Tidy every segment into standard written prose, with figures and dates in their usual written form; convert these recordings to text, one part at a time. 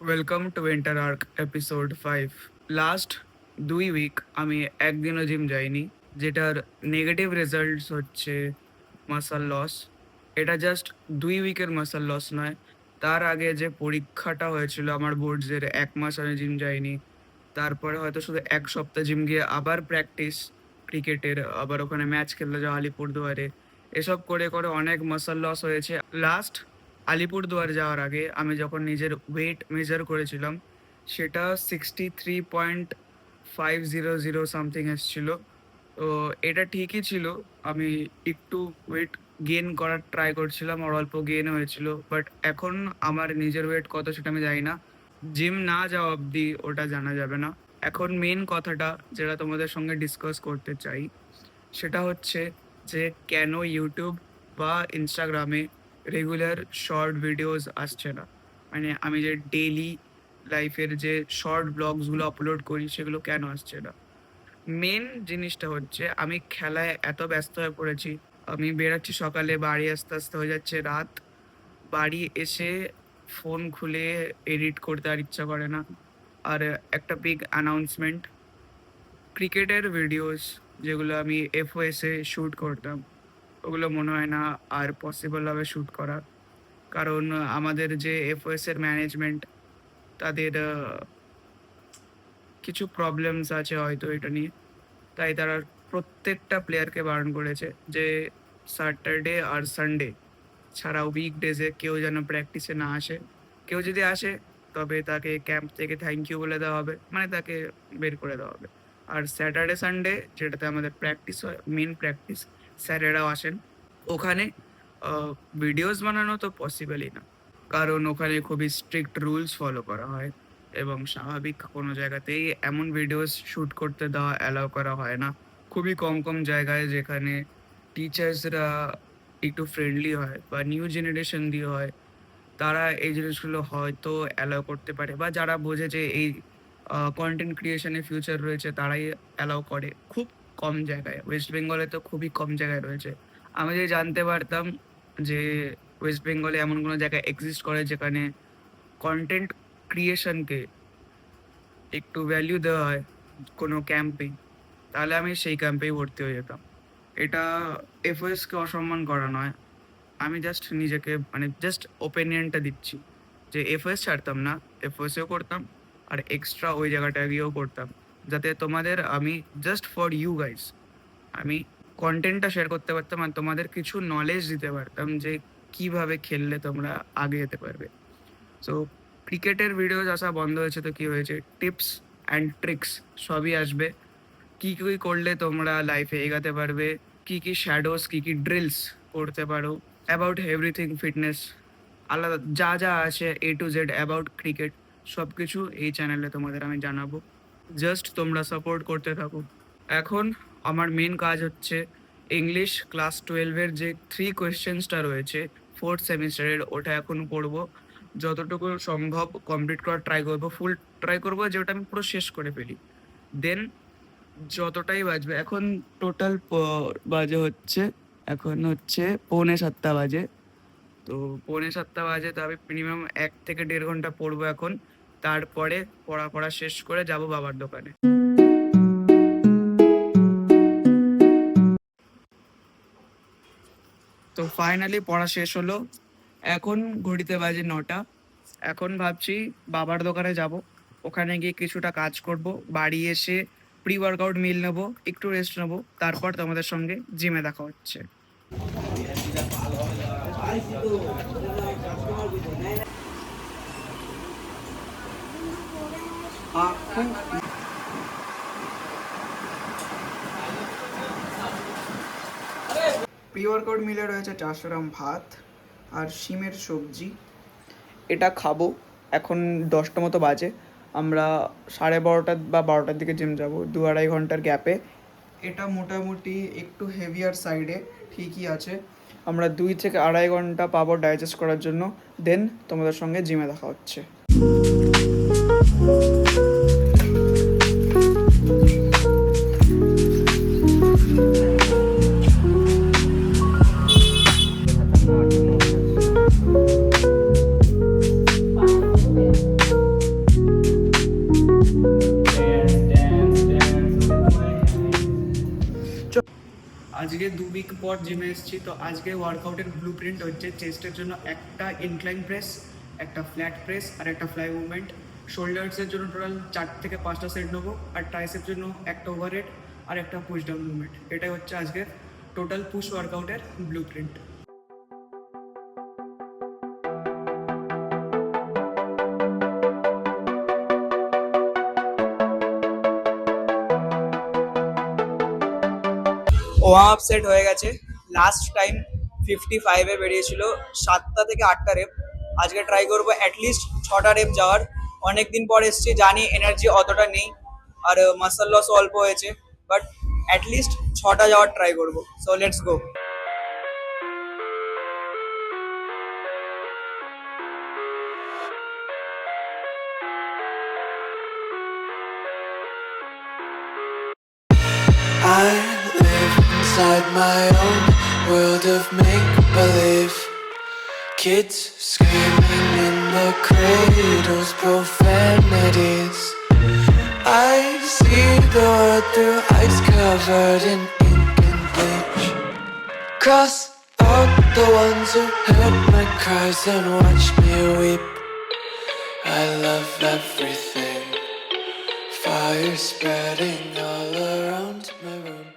Welcome to winter arc episode 5। Last 2 week আমি একদিনও gym যাইনি, যেটার নেগেটিভ রেজাল্টস হচ্ছে মাসল লস। এটা জাস্ট 2 উইকের মাসল লস নয়, তার আগে যে পরীক্ষাটা হয়েছিল আমার বোর্ডসের, 1 মাস আমি জিম যাইনি। তারপরে হয়তো শুধু 1 সপ্তাহ জিম গিয়ে আবার প্র্যাকটিস ক্রিকেটের, আবার ওখানে ম্যাচ খেলতে যাওয়া আলিপুরদুয়ারে, এসব করে করে অনেক মাসল লস হয়েছে। লাস্ট আলিপুরদুয়ার যাওয়ার আগে আমি যখন নিজের ওয়েট মেজার করেছিলাম, সেটা 63.500 সামথিং এসেছিল। তো এটা ঠিকই ছিল। আমি একটু ওয়েট গেইন করার ট্রাই করছিলাম, আর অল্প গেইন হয়েছিল। বাট এখন আমার নিজের ওয়েট কত সেটা আমি জানি না, জিম না যাওয়া অবধি ওটা জানা যাবে না। এখন মেন কথাটা যেটা তোমাদের সঙ্গে ডিসকাস করতে চাই, সেটা হচ্ছে যে কেন ইউটিউব বা ইনস্টাগ্রামে রেগুলার শর্ট ভিডিওস আসছে না। মানে আমি যে ডেইলি লাইফের যে শর্ট ব্লগসগুলো আপলোড করি সেগুলো কেন আসছে না। মেন জিনিসটা হচ্ছে আমি খেলায় এত ব্যস্ত হয়ে পড়েছি। আমি বেরাচ্ছি সকালে, বাড়ি আস্তে আস্তে হয়ে যাচ্ছে রাত। বাড়ি এসে ফোন খুলে এডিট করতে আর ইচ্ছা করে না। আর একটা বিগ অ্যানাউন্সমেন্ট, ক্রিকেটের ভিডিওস যেগুলো আমি এফওএসে শ্যুট করতাম, ওগুলো মনে হয় না আর পসিবল হবে শ্যুট করা। কারণ আমাদের যে এফওএসের ম্যানেজমেন্ট, তাদের কিছু প্রবলেমস আছে হয়তো এটা নিয়ে। তাই তারা প্রত্যেকটা প্লেয়ারকে বারণ করেছে যে স্যাটারডে আর সানডে ছাড়া উইকডেজে কেউ যেন প্র্যাকটিসে না আসে। কেউ যদি আসে তবে তাকে ক্যাম্প থেকে থ্যাংক ইউ বলে দেওয়া হবে, মানে তাকে বের করে দেওয়া হবে। আর স্যাটারডে সানডে যেটাতে আমাদের প্র্যাকটিস হয়, মেন প্র্যাকটিস, স্যারেরাও আসেন ওখানে। ভিডিওস বানানো তো পসিবলই না, কারণ ওখানে খুবই স্ট্রিক্ট রুলস ফলো করা হয়, এবং স্বাভাবিক কোনো জায়গাতেই এমন ভিডিওস শ্যুট করতে দেওয়া অ্যালাউ করা হয় না। খুবই কম কম জায়গায় যেখানে টিচার্সরা একটু ফ্রেন্ডলি হয় বা নিউ জেনারেশন দিয়ে হয়, তারা এই জিনিসগুলো হয়তো অ্যালাউ করতে পারে, বা যারা বোঝে যে এই কন্টেন্ট ক্রিয়েশনে ফিউচার রয়েছে তারাই অ্যালাউ করে। খুব কম জায়গায়, ওয়েস্ট বেঙ্গলে তো খুবই কম জায়গায় রয়েছে। আমি যদি জানতে পারতাম যে ওয়েস্ট বেঙ্গলে এমন কোনো জায়গায় এক্সিস্ট করে যেখানে কন্টেন্ট ক্রিয়েশনকে একটু ভ্যালিউ দেওয়া হয় কোনো ক্যাম্পে, তাহলে আমি সেই ক্যাম্পেই ভর্তি হয়ে যেতাম। এটা এফওএসকে অসম্মান করা নয়, আমি জাস্ট নিজেকে মানে জাস্ট ওপিনিয়নটা দিচ্ছি যে এফওএস ছাড়তাম না, এফওএসও করতাম, আর এক্সট্রা ওই জায়গাটা গিয়েও করতাম, যাতে তোমাদের আমি জাস্ট ফর ইউ গাইস আমি কন্টেন্টটা শেয়ার করতে পারতাম আর তোমাদের কিছু নলেজ দিতে পারতাম যে কিভাবে খেললে তোমরা আগে যেতে পারবে। সো ক্রিকেটের ভিডিওস আসা বন্ধ হয়েছে তো কী হয়েছে, টিপস অ্যান্ড ট্রিক্স সবই আসবে। কী কী করলে তোমরা লাইফে এগাতে পারবে, কী কী শ্যাডোস, কী কী ড্রিলস করতে পারো, অ্যাবাউট এভরিথিং ফিটনেস, আলাদা যা যা আছে A to Z about cricket, সব কিছু এই চ্যানেলে তোমাদের আমি জানাবো। জাস্ট তোমরা সাপোর্ট করতে থাকো। এখন আমার মেন কাজ হচ্ছে ইংলিশ ক্লাস 12-এর যে 3 কোয়েশ্চেন্সটা রয়েছে ফোর্থ সেমিস্টারের, ওটা এখন পড়বো। যতটুকু সম্ভব কমপ্লিট করার ট্রাই করবো, ফুল ট্রাই করবো যে ওটা আমি পুরো শেষ করে ফেলি। দেন যতটাই বাজবে, এখন টোটাল বাজে হচ্ছে, এখন হচ্ছে 6:45 বাজে। তো 6:45 বাজে, তো আমি মিনিমাম 1 থেকে 1.5 ঘন্টা পড়বো এখন। তারপরে পড়া শেষ করে যাব বাবার দোকানে। তো ফাইনালি পড়া শেষ হলো, এখন ঘড়িতে বাজে 9টা। এখন ভাবছি বাবার দোকানে যাব, ওখানে গিয়ে কিছুটা কাজ করব, বাড়ি এসে প্রি ওয়ার্কআউট মিল নেবো, একটু রেস্ট নেবো, তারপর তোমাদের সঙ্গে জিমে দেখা হচ্ছে। প্রি ওয়ার্কআউট মিলে রয়েছে 400 গ্রাম ভাত আর শিমের সবজি। এটা খাবো। এখন 10টা মতো বাজে, আমরা 12:30 বা 12টার দিকে জিম যাব, 2-2.5 ঘন্টার গ্যাপে। এটা মোটামুটি একটু হেভিয়ার সাইডে, ঠিকই আছে। আমরা 2 থেকে 2.5 ঘন্টা পাবো ডাইজেস্ট করার জন্য। দেন তোমাদের সঙ্গে জিমে দেখা হচ্ছে। 2 উইক পর জিমে এসেছি। তো আজকে ওয়ার্কআউটের ব্লু প্রিন্ট হচ্ছে চেস্টের জন্য একটা ইনক্লাইন প্রেস, একটা ফ্ল্যাট প্রেস আর একটা ফ্লাই মুভমেন্ট। শোল্ডার্সের জন্য টোটাল 4 থেকে 5টা সেট নেবো, আর ট্রাইসেপের জন্য একটা ওভারহেড আর একটা পুশ ডাউন মুভমেন্ট। এটাই হচ্ছে আজকের টোটাল পুশ ওয়ার্কআউটের blueprint. Warm up set হয়ে গেছে। লাস্ট টাইম 55-এ বেরিয়েছিল 7টা থেকে 8টা রেপ। আজকে ট্রাই করবো অ্যাটলিস্ট 6টা রেপ যাওয়ার। অনেক দিন পর এসছি, জানি এনার্জি অতটা নেই আর মাসল লসও অল্প হয়েছে, বাট অ্যাটলিস্ট 6টা যাওয়ার ট্রাই করবো। So let's go. I live inside my own world of make-believe. Kids screaming in the cradles, profanities. I see the world through eyes covered in ink and bleach. Cross out the ones who heard my cries and watched me weep. I love everything. Fire spreading all around my room.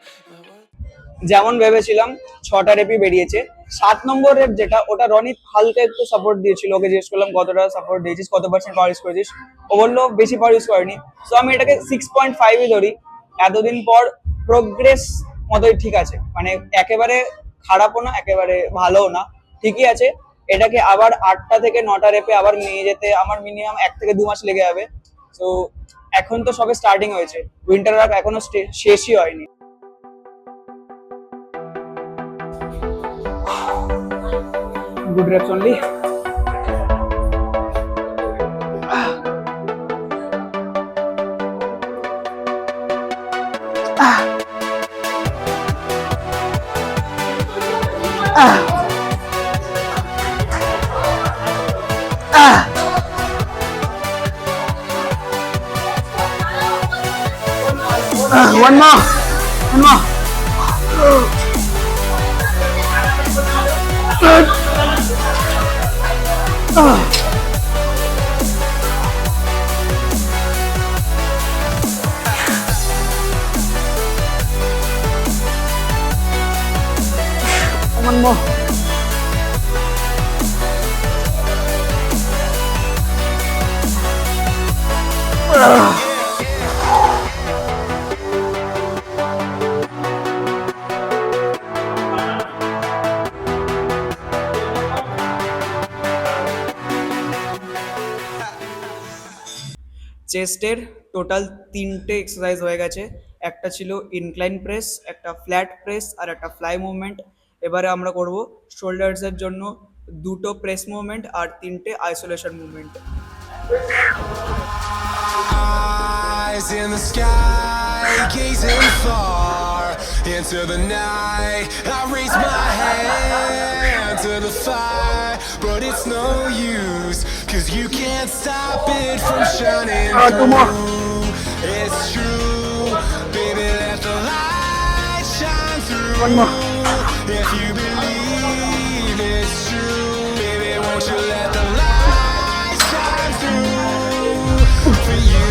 যেমন ভেবেছিলাম 6টা রেপই বেরিয়েছে। 7 নম্বর rape যেটা, ওটা রনিত হালকা একটু support দিয়েছিল। ওকে জিজ্ঞেস করলাম কতটা সাপোর্ট দিয়েছিস, কত পার্সেন্ট পাওয়ার ইউজ করেছিস। ও বললো বেশি পাওয়ার ইউজ করেনি। সো আমি এটাকে 6.5-ই ধরি। এতদিন পর প্রোগ্রেস মতোই ঠিক আছে, মানে একেবারে খারাপও না একেবারে ভালোও না, ঠিকই আছে। এটাকে আবার 8টা থেকে 9টা রেপে আবার নিয়ে যেতে আমার মিনিমাম 1 থেকে 2 মাস লেগে যাবে। তো এখন তো সবে স্টার্টিং হয়েছে, উইন্টার ওয়ার্ক এখনো শেষই হয়নি। Good reps only. One more. One more. চেস্টের টোটাল 3টে এক্সারসাইজ হয়ে গেছে। একটা ছিল ইনক্লাইন প্রেস, একটা ফ্ল্যাট প্রেস আর একটা ফ্লাই মুভমেন্ট। এবারে আমরা করব শোল্ডার্সের জন্য 2টো প্রেস মুভমেন্ট আর 3টে isolation movement. Eyes in the sky, gazing far into the night. I raise my hand to the fire, but it's no use, 'cause you can't stop it from shining through. It's true, baby, let the light shine through. If you believe it's true, baby, won't you let the light shine through for you.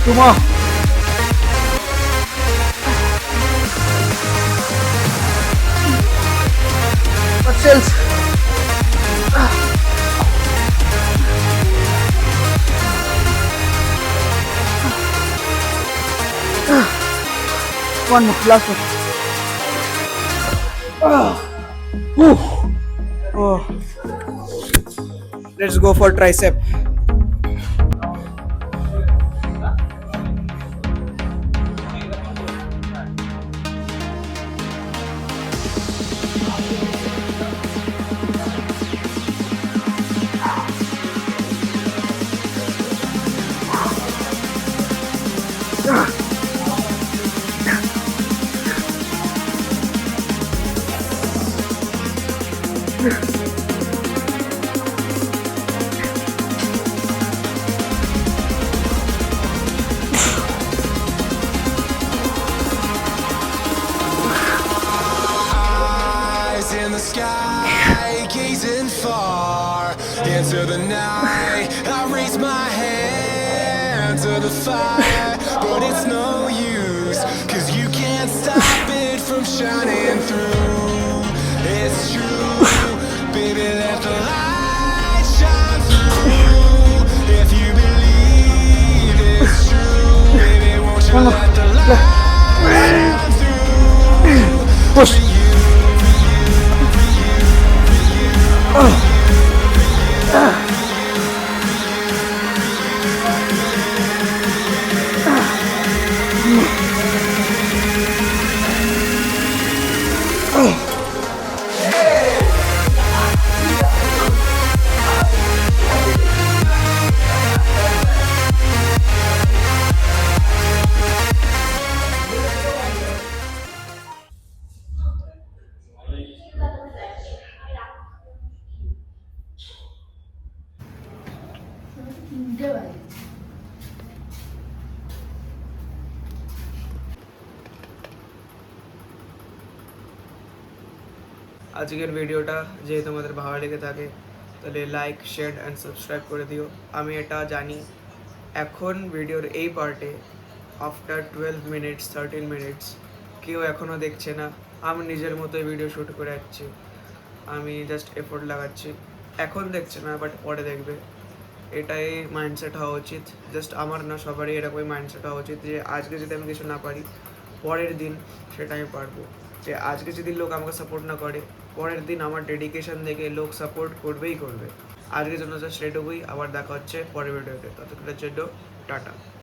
Two more. What else? One more, last one. Oh. Let's go for tricep. my hand to the fire, but it's no use, 'cause you can't stop it from shining through. It's true, baby, let the light shine through. If you believe it's true, baby, won't you let the light shine through? Push. For you, for you, for you, for you. আজকের ভিডিওটা যদি তোমাদের ভালো লেগে থাকে তাহলে like share and subscribe করে দিও। আমি এটা জানি এখন ভিডিওর এই পার্টে আফটার 12 মিনিটস 13 মিনিটস কেউ এখনও দেখছে না। আমি নিজের মতোই ভিডিও শ্যুট করে যাচ্ছি, আমি জাস্ট এফোর্ট লাগাচ্ছি। এখন দেখছে না, বাট পরে দেখবে। এটাই মাইন্ডসেট হওয়া উচিত, জাস্ট আমার না, সবারই এরকমই মাইন্ডসেট হওয়া উচিত যে আজকে যদি আমি কিছু না পারি পরের দিন সেটা আমি পারবো। যে আজকে যদি লোক আমাকে সাপোর্ট না করে, পরের দিন আমার ডেডিকেশন দেখে লোক সাপোর্ট করবেই করবে। আজকের জন্য জাস্ট এটুকুই। আবার দেখা হচ্ছে পরের ভিডিওতে, ততক্ষণের জন্য টাটা।